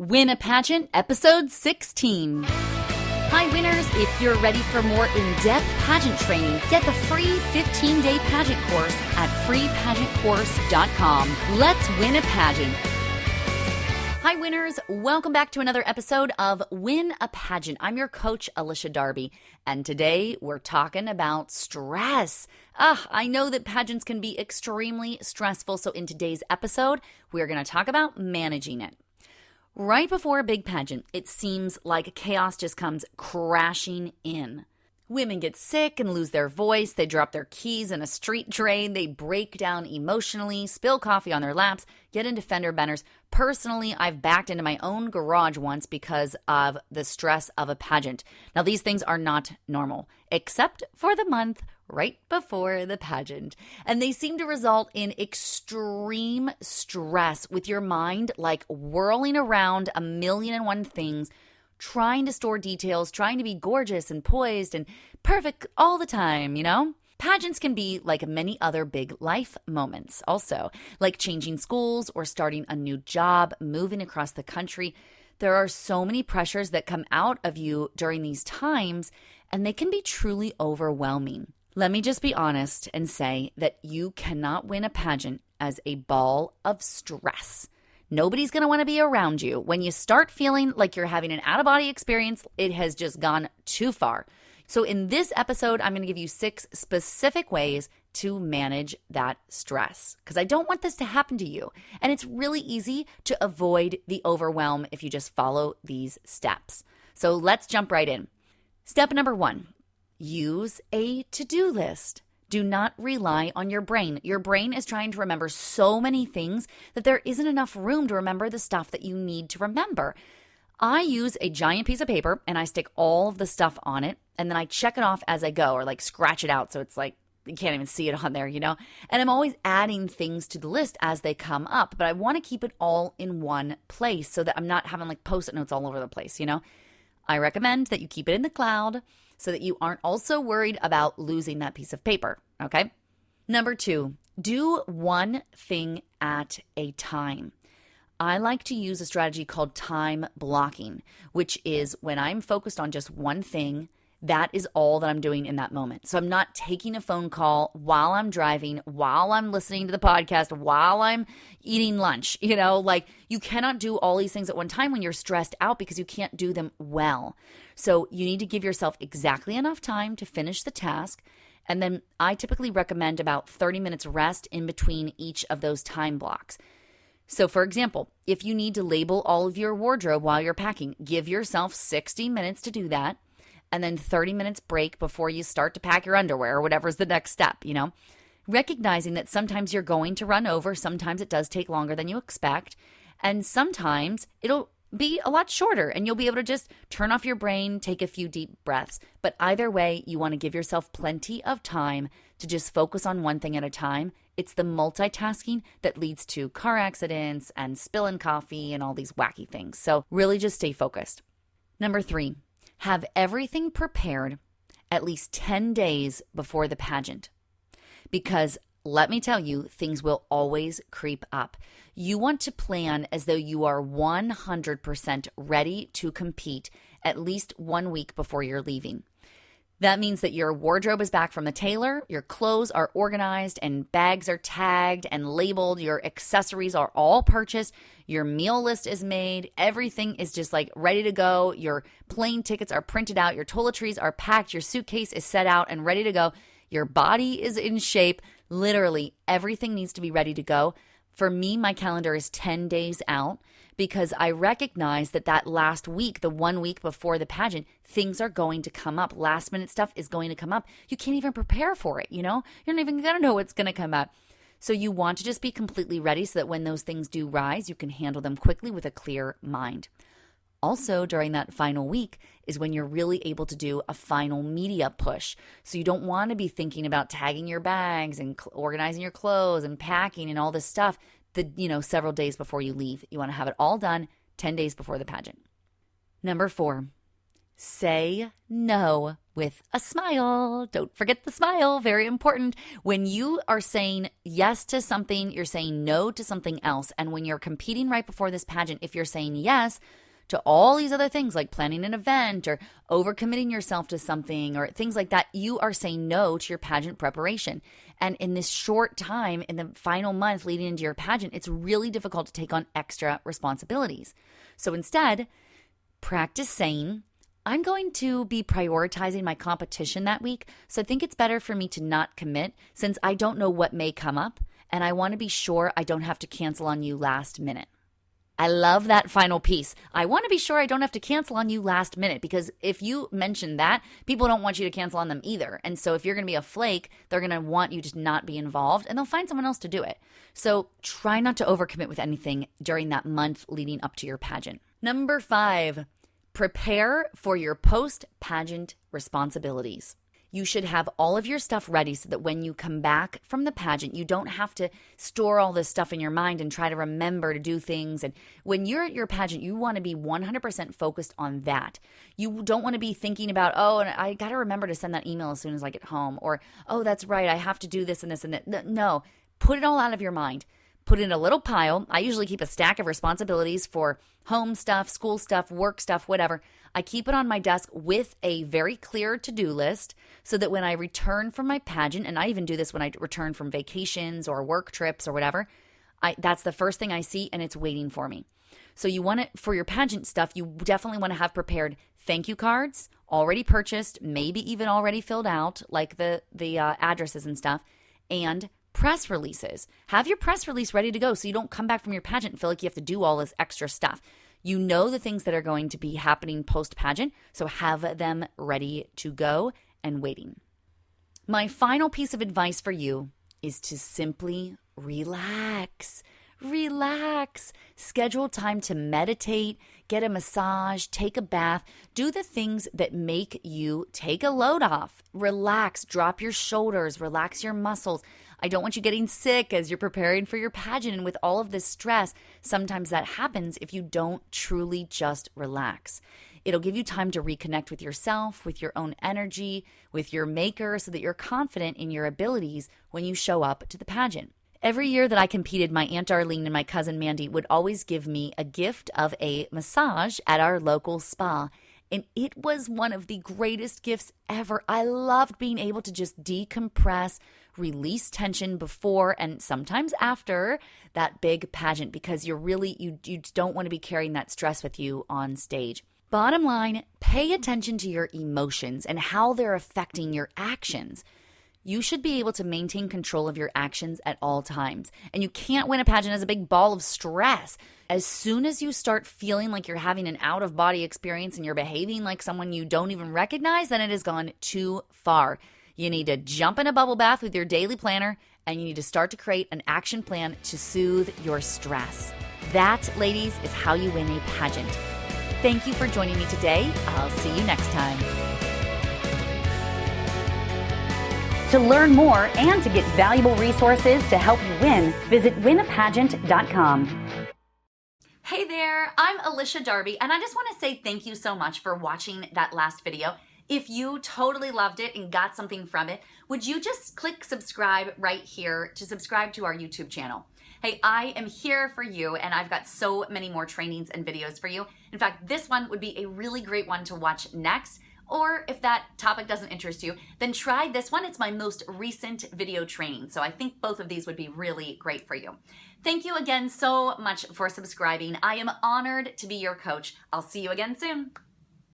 Win a Pageant, Episode 16. Hi winners, if you're ready for more in-depth pageant training, get the free 15-day pageant course at PrePageantCourse.com. Let's win a pageant. Hi winners, welcome back to another episode of Win a Pageant. I'm your coach, Alycia Darby, and today we're talking about stress. I know that pageants can be extremely stressful, so in today's episode, we're going to talk about managing it. Right before a big pageant, it seems like chaos just comes crashing in. Women get sick and lose their voice, they drop their keys in a street drain, they break down emotionally, spill coffee on their laps, get into fender benders. Personally, I've backed into my own garage once because of the stress of a pageant. Now, these things are not normal, except for the month right before the pageant. And they seem to result in extreme stress with your mind like whirling around a million and one things, trying to store details, trying to be gorgeous and poised and perfect all the time, you know? Pageants can be like many other big life moments also, like changing schools or starting a new job, moving across the country. There are so many pressures that come out of you during these times, and they can be truly overwhelming. Let me just be honest and say that you cannot win a pageant as a ball of stress. Nobody's going to want to be around you. When you start feeling like you're having an out-of-body experience, it has just gone too far. So in this episode, I'm going to give you 6 specific ways to manage that stress because I don't want this to happen to you. And it's really easy to avoid the overwhelm if you just follow these steps. So let's jump right in. Step number 1, use a to-do list. Do not rely on your brain. Your brain is trying to remember so many things that there isn't enough room to remember the stuff that you need to remember. I use a giant piece of paper and I stick all of the stuff on it and then I check it off as I go or like scratch it out so it's like you can't even see it on there, you know? And I'm always adding things to the list as they come up, but I want to keep it all in one place so that I'm not having like post-it notes all over the place, you know? I recommend that you keep it in the cloud so that you aren't also worried about losing that piece of paper, okay? Number 2, do one thing at a time. I like to use a strategy called time blocking, which is when I'm focused on just one thing, that is all that I'm doing in that moment. So I'm not taking a phone call while I'm driving, while I'm listening to the podcast, while I'm eating lunch. You know, like you cannot do all these things at one time when you're stressed out because you can't do them well. So you need to give yourself exactly enough time to finish the task. And then I typically recommend about 30 minutes rest in between each of those time blocks. So for example, if you need to label all of your wardrobe while you're packing, give yourself 60 minutes to do that. And then 30 minutes break before you start to pack your underwear or whatever's the next step, you know? Recognizing that sometimes you're going to run over, sometimes it does take longer than you expect, and sometimes it'll be a lot shorter and you'll be able to just turn off your brain, take a few deep breaths. But either way, you want to give yourself plenty of time to just focus on one thing at a time. It's the multitasking that leads to car accidents and spilling coffee and all these wacky things. So really just stay focused. Number 3, have everything prepared at least 10 days before the pageant. Because let me tell you, things will always creep up. You want to plan as though you are 100% ready to compete at least 1 week before you're leaving. That means that your wardrobe is back from the tailor, your clothes are organized and bags are tagged and labeled, your accessories are all purchased, your meal list is made, everything is just like ready to go, your plane tickets are printed out, your toiletries are packed, your suitcase is set out and ready to go, your body is in shape, literally everything needs to be ready to go. For me, my calendar is 10 days out because I recognize that last week, the 1 week before the pageant, things are going to come up. Last minute stuff is going to come up. You can't even prepare for it, you know? You're not even going to know what's going to come up. So you want to just be completely ready so that when those things do rise, you can handle them quickly with a clear mind. Also, during that final week is when you're really able to do a final media push. So you don't want to be thinking about tagging your bags and organizing your clothes and packing and all this stuff several days before you leave. You want to have it all done 10 days before the pageant. Number 4, Say no with a smile. Don't forget the smile. Very important. When you are saying yes to something, you're saying no to something else. And when you're competing right before this pageant, if you're saying yes to all these other things like planning an event or overcommitting yourself to something or things like that, you are saying no to your pageant preparation. And in this short time, in the final month leading into your pageant, it's really difficult to take on extra responsibilities. So instead, practice saying, I'm going to be prioritizing my competition that week, so I think it's better for me to not commit since I don't know what may come up, and I want to be sure I don't have to cancel on you last minute. I love that final piece. I want to be sure I don't have to cancel on you last minute, because if you mention that, people don't want you to cancel on them either. And so if you're going to be a flake, they're going to want you to not be involved, and they'll find someone else to do it. So try not to overcommit with anything during that month leading up to your pageant. Number 5. Prepare for your post-pageant responsibilities. You should have all of your stuff ready so that when you come back from the pageant, you don't have to store all this stuff in your mind and try to remember to do things. And when you're at your pageant, you want to be 100% focused on that. You don't want to be thinking about, oh, and I got to remember to send that email as soon as I get home. Or, oh, that's right, I have to do this and this and that. No, put it all out of your mind. Put it in a little pile. I usually keep a stack of responsibilities for home stuff, school stuff, work stuff, whatever. I keep it on my desk with a very clear to-do list so that when I return from my pageant, and I even do this when I return from vacations or work trips or whatever, that's the first thing I see and it's waiting for me. So you want it for your pageant stuff, you definitely want to have prepared thank you cards, already purchased, maybe even already filled out, like the addresses and stuff, and press releases. Have your press release ready to go so you don't come back from your pageant and feel like you have to do all this extra stuff. You know the things that are going to be happening post-pageant, so have them ready to go and waiting. My final piece of advice for you is to simply relax. Relax. Schedule time to meditate, get a massage, take a bath, do the things that make you take a load off. Relax, drop your shoulders, relax your muscles. I don't want you getting sick as you're preparing for your pageant, and with all of this stress, sometimes that happens if you don't truly just relax. It'll give you time to reconnect with yourself, with your own energy, with your maker, so that you're confident in your abilities when you show up to the pageant. Every year that I competed, my Aunt Arlene and my cousin Mandy would always give me a gift of a massage at our local spa. And it was one of the greatest gifts ever. I loved being able to just decompress, release tension before and sometimes after that big pageant, because you don't want to be carrying that stress with you on stage. Bottom line, pay attention to your emotions and how they're affecting your actions. You should be able to maintain control of your actions at all times. And you can't win a pageant as a big ball of stress. As soon as you start feeling like you're having an out-of-body experience and you're behaving like someone you don't even recognize, then it has gone too far. You need to jump in a bubble bath with your daily planner, and you need to start to create an action plan to soothe your stress. That, ladies, is how you win a pageant. Thank you for joining me today. I'll see you next time. To learn more and to get valuable resources to help you win, visit winapageant.com. Hey there, I'm Alycia Darby, and I just want to say thank you so much for watching that last video. If you totally loved it and got something from it, would you just click subscribe right here to subscribe to our YouTube channel? Hey, I am here for you, and I've got so many more trainings and videos for you. In fact, this one would be a really great one to watch next. Or if that topic doesn't interest you, then try this one. It's my most recent video training. So I think both of these would be really great for you. Thank you again so much for subscribing. I am honored to be your coach. I'll see you again soon.